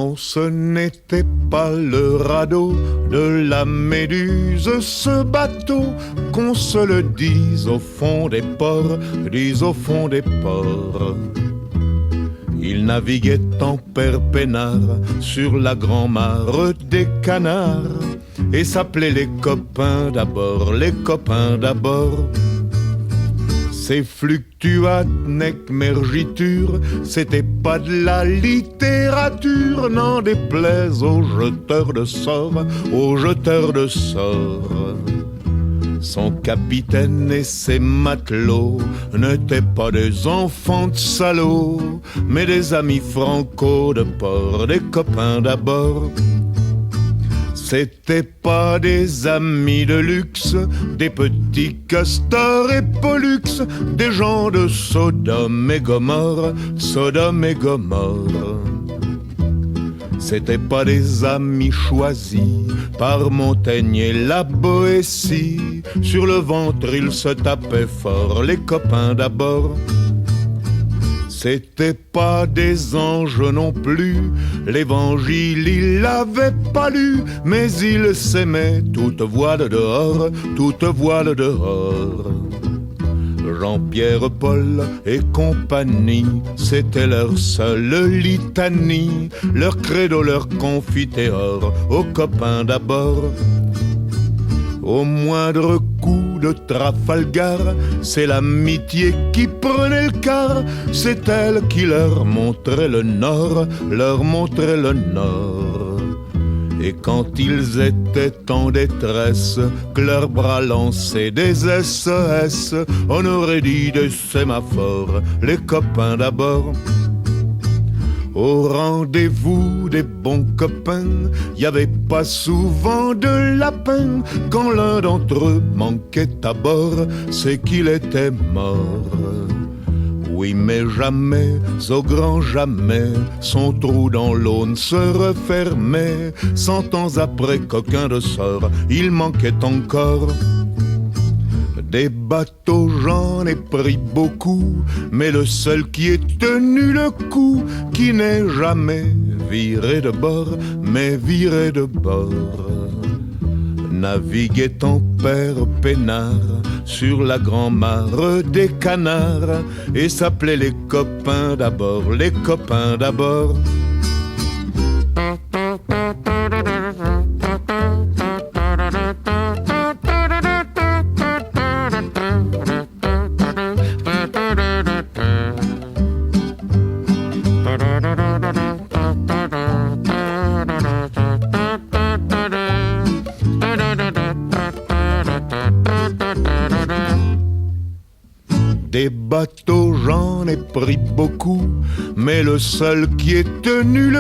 Non, ce n'était pas le radeau de la Méduse, ce bateau, qu'on se le dise au fond des ports, dise au fond des ports. Il naviguait en père peinard sur la grand-mare des canards et s'appelait les copains d'abord, les copains d'abord. Ces fluctuates nec mergiture, c'était pas de la littérature, n'en déplaise aux jeteurs de sorts, aux jeteurs de sorts. Son capitaine et ses matelots n'étaient pas des enfants de salauds, mais des amis franco de port, des copains d'abord. C'étaient pas des amis de luxe, des petits castors et pollux, des gens de Sodome et Gomorre, Sodome et Gomorre. C'étaient pas des amis choisis par Montaigne et la Boétie. Sur le ventre ils se tapaient fort, les copains d'abord. C'étaient pas des anges non plus, l'évangile il l'avait pas lu, mais ils s'aimaient toute voile dehors, toute voile dehors. Jean-Pierre, Paul et compagnie, c'était leur seule litanie, leur credo, leur confiteor, aux copains d'abord. Au moindre coup de Trafalgar, c'est l'amitié qui prenait le quart, c'est elle qui leur montrait le nord, leur montrait le nord. Et quand ils étaient en détresse, que leurs bras lançaient des SOS, on aurait dit des sémaphores, les copains d'abord. Au rendez-vous des bons copains, y avait pas souvent de lapin. Quand l'un d'entre eux manquait à bord, c'est qu'il était mort. Oui, mais jamais, au grand jamais, son trou dans l'eau ne se refermait. 100 ans après, coquin de sort, il manquait encore. Des bateaux, j'en ai pris beaucoup, mais le seul qui ait tenu le coup, qui n'est jamais viré de bord, mais viré de bord, naviguait en père peinard sur la grand-mare des canards et s'appelait les copains d'abord, les copains d'abord. Des bateaux, j'en ai pris beaucoup, mais le seul qui ait tenu le